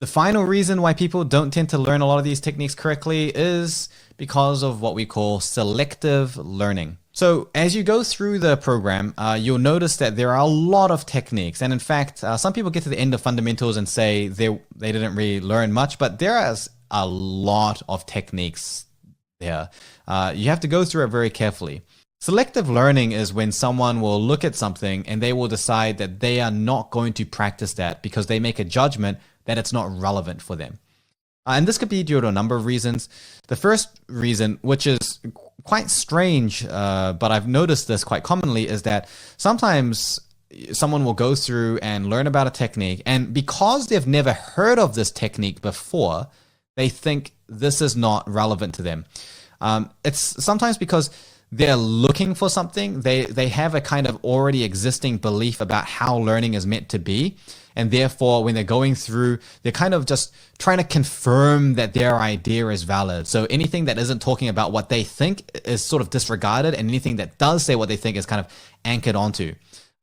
The final reason why people don't tend to learn a lot of these techniques correctly is because of what we call selective learning. So as you go through the program, you'll notice that there are a lot of techniques. And in fact, some people get to the end of fundamentals and say they didn't really learn much, but there is a lot of techniques there. You have to go through it very carefully. Selective learning is when someone will look at something and they will decide that they are not going to practice that because they make a judgment that it's not relevant for them. And this could be due to a number of reasons. The first reason, which is quite strange, but I've noticed this quite commonly, is that sometimes someone will go through and learn about a technique, and because they've never heard of this technique before, they think this is not relevant to them. It's sometimes because they're looking for something. They have a kind of already existing belief about how learning is meant to be. And therefore, when they're going through, they're kind of just trying to confirm that their idea is valid. So anything that isn't talking about what they think is sort of disregarded, and anything that does say what they think is kind of anchored onto.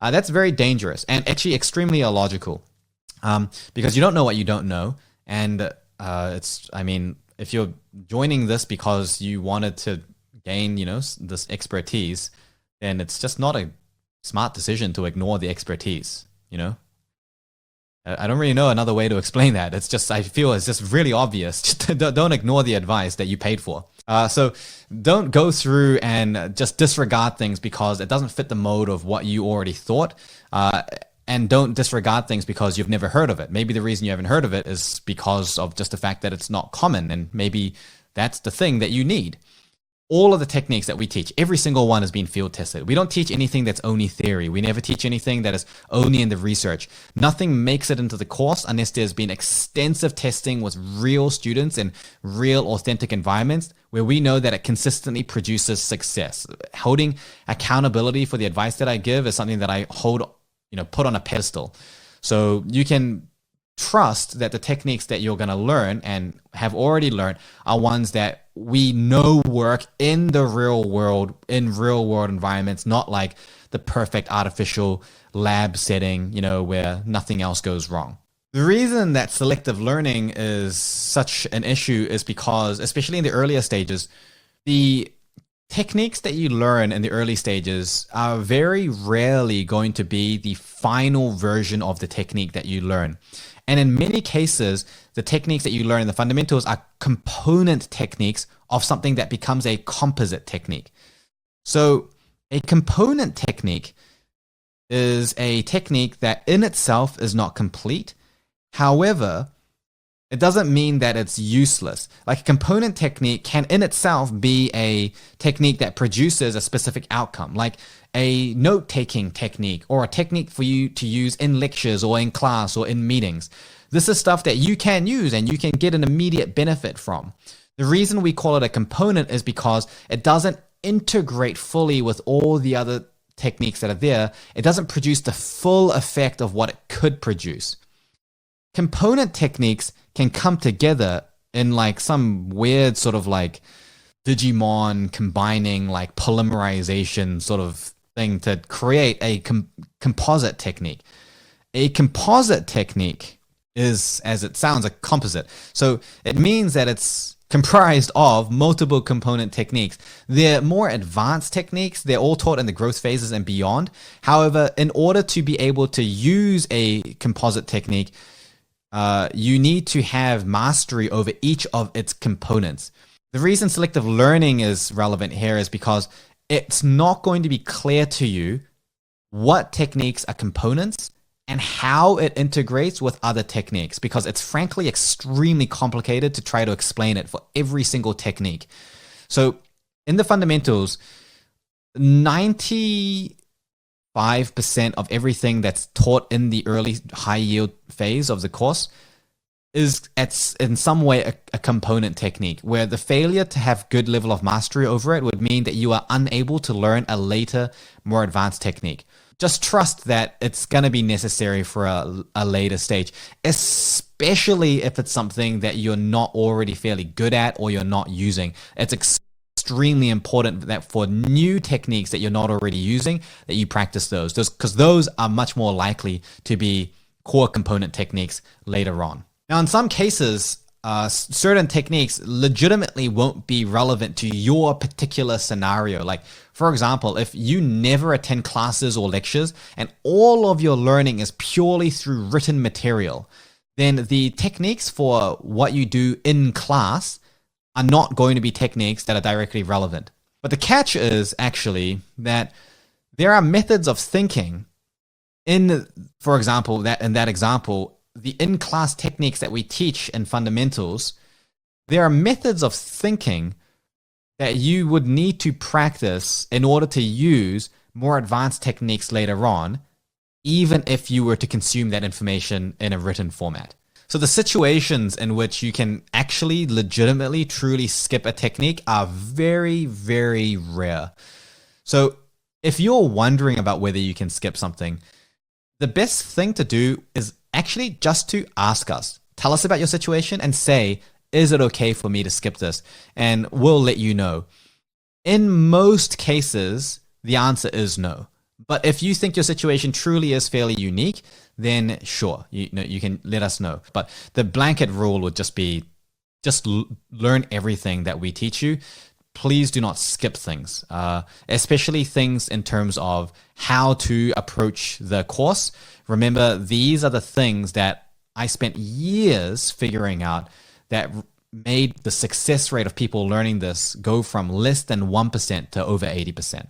That's very dangerous and actually extremely illogical, because you don't know what you don't know. And if you're joining this because you wanted to gain, this expertise, then it's just not a smart decision to ignore the expertise, I don't really know another way to explain that. It's just, I feel it's just really obvious. Just don't ignore the advice that you paid for. So don't go through and just disregard things because it doesn't fit the mode of what you already thought. And don't disregard things because you've never heard of it. Maybe the reason you haven't heard of it is because of just the fact that it's not common, and maybe that's the thing that you need. All of the techniques that we teach, every single one has been field tested. We don't teach anything that's only theory. We never teach anything that is only in the research. Nothing makes it into the course unless there's been extensive testing with real students in real authentic environments where we know that it consistently produces success. Holding accountability for the advice that I give is something that I hold, put on a pedestal. So you can trust that the techniques that you're going to learn and have already learned are ones that we know work in the real world, in real world environments, not like the perfect artificial lab setting, where nothing else goes wrong. The reason that selective learning is such an issue is because, especially in the earlier stages, the techniques that you learn in the early stages are very rarely going to be the final version of the technique that you learn. And in many cases, the techniques that you learn in the fundamentals are component techniques of something that becomes a composite technique. So a component technique is a technique that in itself is not complete. However, it doesn't mean that it's useless. Like a component technique can in itself be a technique that produces a specific outcome, like a note-taking technique or a technique for you to use in lectures or in class or in meetings. This is stuff that you can use and you can get an immediate benefit from. The reason we call it a component is because it doesn't integrate fully with all the other techniques that are there. It doesn't produce the full effect of what it could produce. Component techniques can come together in like some weird sort of like Digimon combining like polymerization sort of thing to create a composite technique. A composite technique is, as it sounds, a composite. So it means that it's comprised of multiple component techniques. They're more advanced techniques. They're all taught in the growth phases and beyond. However, in order to be able to use a composite technique, you need to have mastery over each of its components. The reason selective learning is relevant here is because it's not going to be clear to you what techniques are components and how it integrates with other techniques, because it's frankly extremely complicated to try to explain it for every single technique. So in the fundamentals, 95% of everything that's taught in the early high yield phase of the course is in some way a component technique, where the failure to have good level of mastery over it would mean that you are unable to learn a later, more advanced technique. Just trust that it's going to be necessary for a later stage, especially if it's something that you're not already fairly good at or you're not using. It's extremely important that for new techniques that you're not already using, that you practice those, because those are much more likely to be core component techniques later on. Now, in some cases, certain techniques legitimately won't be relevant to your particular scenario. Like, for example, if you never attend classes or lectures and all of your learning is purely through written material, then the techniques for what you do in class are not going to be techniques that are directly relevant. But the catch is actually that there are methods of thinking for example, in that example, the in-class techniques that we teach in fundamentals, there are methods of thinking that you would need to practice in order to use more advanced techniques later on, even if you were to consume that information in a written format. So the situations in which you can actually legitimately truly skip a technique are very, very rare. So if you're wondering about whether you can skip something, the best thing to do is actually just to ask us. Tell us about your situation and say, is it okay for me to skip this? And we'll let you know. In most cases, the answer is no. But if you think your situation truly is fairly unique, then sure, you can let us know. But the blanket rule would just be, learn everything that we teach you. Please do not skip things, especially things in terms of how to approach the course. Remember, these are the things that I spent years figuring out that made the success rate of people learning this go from less than 1% to over 80%.